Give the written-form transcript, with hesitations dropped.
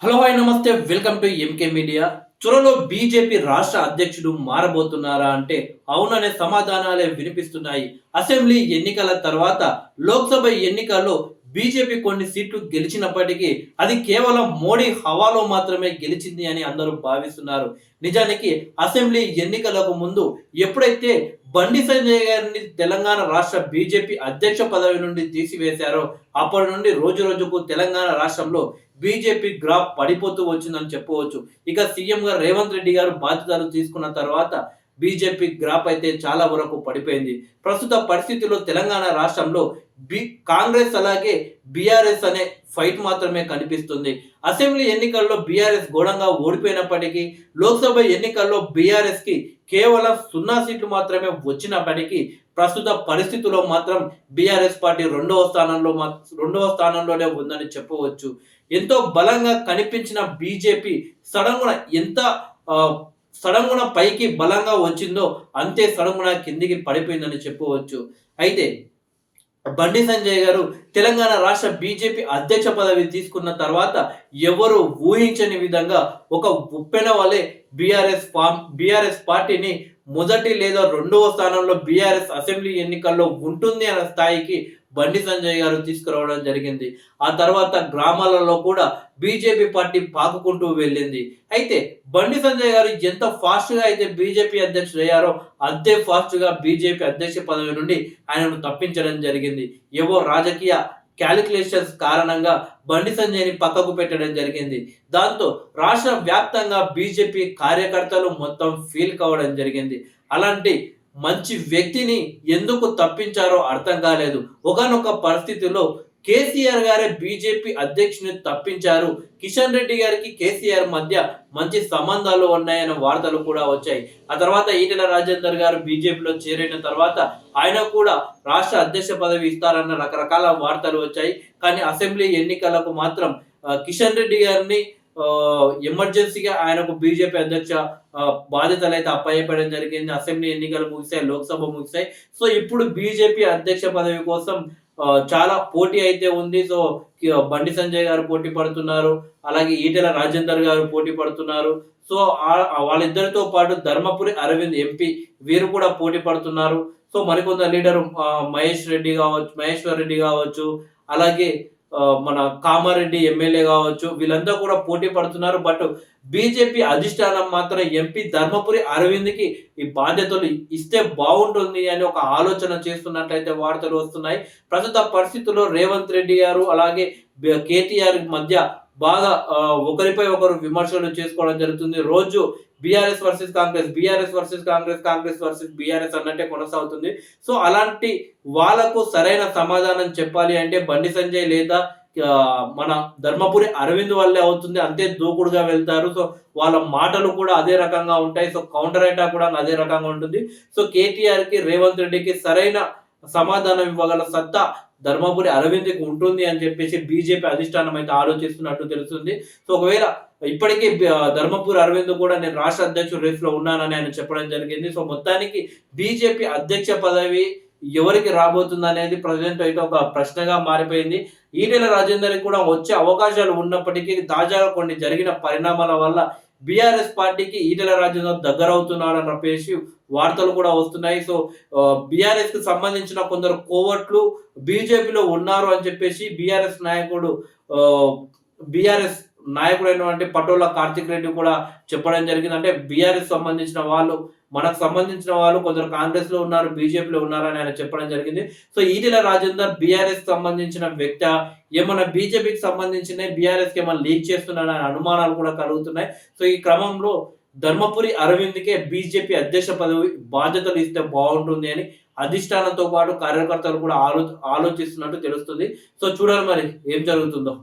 Hello hi నమస్తే welcome to MK media. త్వరలో BJP రాష్ట్ర అధ్యక్షుడు మారబోతున్నారా అంటే అవుననే సమాధానాలే వినిపిస్తున్నాయి. అసెంబ్లీ ఎన్నికల తర్వాత లోక్సభ ఎన్నికల్లో బీజేపీ కొన్ని సీట్లు గెలిచినప్పటికీ అది కేవలం మోడీ హవాలో మాత్రమే గెలిచింది అని అందరూ భావిస్తున్నారు. నిజానికి అసెంబ్లీ ఎన్నికలకు ముందు ఎప్పుడైతే బండి సంజయ్ గారిని తెలంగాణ రాష్ట్ర బీజేపీ అధ్యక్ష పదవి నుండి తీసివేశారో అప్పటి నుండి రోజు రోజుకు తెలంగాణ రాష్ట్రంలో బీజేపీ గ్రాఫ్ పడిపోతూ వచ్చిందని చెప్పవచ్చు. ఇక సీఎంగా రేవంత్ రెడ్డి గారు బాధ్యతలు తీసుకున్న తర్వాత బీజేపీ గ్రాఫ్ అయితే చాలా వరకు పడిపోయింది. ప్రస్తుత పరిస్థితుల్లో తెలంగాణ రాష్ట్రంలో కాంగ్రెస్ అలాగే బీఆర్ఎస్ అనే ఫైట్ మాత్రమే కనిపిస్తుంది. అసెంబ్లీ ఎన్నికల్లో బీఆర్ఎస్ ఘోరంగా ఓడిపోయినప్పటికీ లోక్సభ ఎన్నికల్లో బీఆర్ఎస్ కి కేవలం 0 సీట్లు మాత్రమే వచ్చినప్పటికీ ప్రస్తుత పరిస్థితుల్లో మాత్రం బీఆర్ఎస్ పార్టీ రెండవ స్థానంలోనే ఉందని చెప్పవచ్చు. ఎంతో బలంగా కనిపించిన బీజేపీ సడన్‌గా ఎంత సడన్‌గా పైకి బలంగా వచ్చిందో అంతే సడన్‌గా కిందికి పడిపోయిందని చెప్పవచ్చు. అయితే బండి సంజయ్ గారు తెలంగాణ రాష్ట్ర బీజేపీ అధ్యక్ష పదవి తీసుకున్న తర్వాత ఎవరు ఊహించని విధంగా ఒక ఉప్పెన వలె బీఆర్ఎస్ పార్టీని మొదటి లేదా రెండవ స్థానంలో బీఆర్ఎస్ అసెంబ్లీ ఎన్నికల్లో ఉంటుంది అనే స్థాయికి బండి సంజయ్ గారు తీసుకురావడం జరిగింది. ఆ తర్వాత గ్రామాలలో కూడా బీజేపీ పార్టీ పాకుకుంటూ వెళ్ళింది. అయితే బండి సంజయ్ గారు ఎంత ఫాస్ట్ గా అయితే బీజేపీ అధ్యక్షుడు అయ్యారో అంతే ఫాస్ట్ గా బీజేపీ అధ్యక్ష పదవి నుండి ఆయనను తప్పించడం జరిగింది. ఏవో రాజకీయ క్యాలిక్యులేషన్స్ కారణంగా బండి సంజయ్ని పక్కకు పెట్టడం జరిగింది. దాంతో రాష్ట్ర వ్యాప్తంగా బీజేపీ కార్యకర్తలు మొత్తం ఫీల్ కావడం జరిగింది. అలాంటి మంచి వ్యక్తిని ఎందుకు తప్పించారో అర్థం కాలేదు. ఒకానొక పరిస్థితిలో కేసీఆర్ గారే బీజేపీ అధ్యక్షుని తప్పించారు. కిషన్ రెడ్డి గారికి కేసీఆర్ మధ్య మంచి సంబంధాలు ఉన్నాయన్న వార్తలు కూడా వచ్చాయి. ఆ తర్వాత ఈటెల రాజేందర్ గారు బీజేపీలో చేరిన తర్వాత ఆయన కూడా రాష్ట్ర అధ్యక్ష పదవి ఇస్తారన్న రకరకాల వార్తలు వచ్చాయి. కానీ అసెంబ్లీ ఎన్నికలకు మాత్రం కిషన్ రెడ్డి గారిని ఎమర్జెన్సీగా ఆయనకు బీజేపీ అధ్యక్ష బాధ్యతలు అయితే అప్పచెప్పడం జరిగింది. అసెంబ్లీ ఎన్నికలు ముగిసాయి, లోక్సభ ముగిసాయి. సో ఇప్పుడు బీజేపీ అధ్యక్ష పదవి కోసం చాలా పోటీ అయితే ఉంది. సో బండి సంజయ్ గారు పోటీ పడుతున్నారు, అలాగే ఈటెల రాజేందర్ గారు పోటీ పడుతున్నారు. సో వాళ్ళిద్దరితో పాటు ధర్మపురి అరవింద్ ఎంపీ వీరు కూడా పోటీ పడుతున్నారు. సో మరికొంత లీడర్ మహేశ్వర్ రెడ్డి కావచ్చు, అలాగే మన కామారెడ్డి ఎమ్మెల్యే కావచ్చు, వీళ్ళంతా కూడా పోటీ పడుతున్నారు. బట్ బీజేపీ అధిష్టానం మాత్రం ఎంపీ ధర్మపురి అరవింద్కి ఈ బాధ్యతలు ఇస్తే బాగుంటుంది అని ఒక ఆలోచన చేస్తున్నట్లయితే వార్తలు వస్తున్నాయి. ప్రస్తుత పరిస్థితుల్లో రేవంత్ రెడ్డి గారు అలాగే కేటీఆర్ మధ్య బాగా ఒకరిపై ఒకరు విమర్శలు చేసుకోవడం జరుగుతుంది. రోజు BRS versus Congress, BRS versus Congress, Congress versus BRS అన్నట్టే కొనసాగుతుంది. సో అలాంటి వాళ్ళకు సరైన సమాధానం చెప్పాలి అంటే బండి సంజయ్ లేదా మన ధర్మపురి అరవింద్ వల్లే అవుతుంది. అంతే దూకుడుగా వెళ్తారు. సో వాళ్ళ మాటలు కూడా అదే రకంగా ఉంటాయి. సో కౌంటర్ అటాక్ కూడా అదే రకంగా ఉంటుంది. సో కేటీఆర్ కి రేవంత్ రెడ్డికి సరైన సమాధానం ఇవ్వగల సత్తా ధర్మపురి అరవింద్కి ఉంటుంది అని చెప్పేసి బీజేపీ అధిష్టానం అయితే ఆలోచిస్తున్నట్టు తెలుస్తుంది. సో ఒకవేళ ఇప్పటికీ ధర్మపురి అరవింద్ కూడా నేను రాష్ట్ర అధ్యక్షుడు రేస్ లో ఉన్నానని ఆయన చెప్పడం జరిగింది. సో మొత్తానికి బీజేపీ అధ్యక్ష పదవి ఎవరికి రాబోతుంది అనేది ప్రజెంట్ అయితే ఒక ప్రశ్నగా మారిపోయింది. ఈటెల రాజేందర్ కూడా వచ్చే అవకాశాలు ఉన్నప్పటికీ తాజాగా కొన్ని జరిగిన పరిణామాల వల్ల బీఆర్ఎస్ పార్టీకి ఈటెల రాజేందర్ దగ్గరవుతున్నాడని చెప్పేసి వార్తలు కూడా వస్తున్నాయి. సో బీఆర్ఎస్ కి సంబంధించిన కొందరు కోవట్లు బీజేపీలో ఉన్నారు అని చెప్పేసి బీఆర్ఎస్ నాయకుడైనటువంటి పటోల కార్తిక్ రెడ్డి కూడా చెప్పడం జరిగింది. అంటే బీఆర్ఎస్ సంబంధించిన వాళ్ళు, మనకు సంబంధించిన వాళ్ళు కొందరు కాంగ్రెస్ లో ఉన్నారు, బీజేపీలో ఉన్నారు అని ఆయన చెప్పడం జరిగింది. సో ఈటెల రాజేందర్ బీఆర్ఎస్ సంబంధించిన వ్యక్తి ఏమన్నా బీజేపీకి సంబంధించిన బీఆర్ఎస్ కి ఏమన్నా లీక్ చేస్తున్నాడనే అనుమానాలు కూడా కలుగుతున్నాయి. సో ఈ క్రమంలో ధర్మపురి అరవింద్కే బీజేపీ అధ్యక్ష పదవి బాధ్యతలు ఇస్తే బాగుంటుంది అని అధిష్టానంతో పాటు కార్యకర్తలు కూడా ఆలోచిస్తున్నట్టు తెలుస్తుంది. సో చూడాలి మరి ఏం జరుగుతుందో.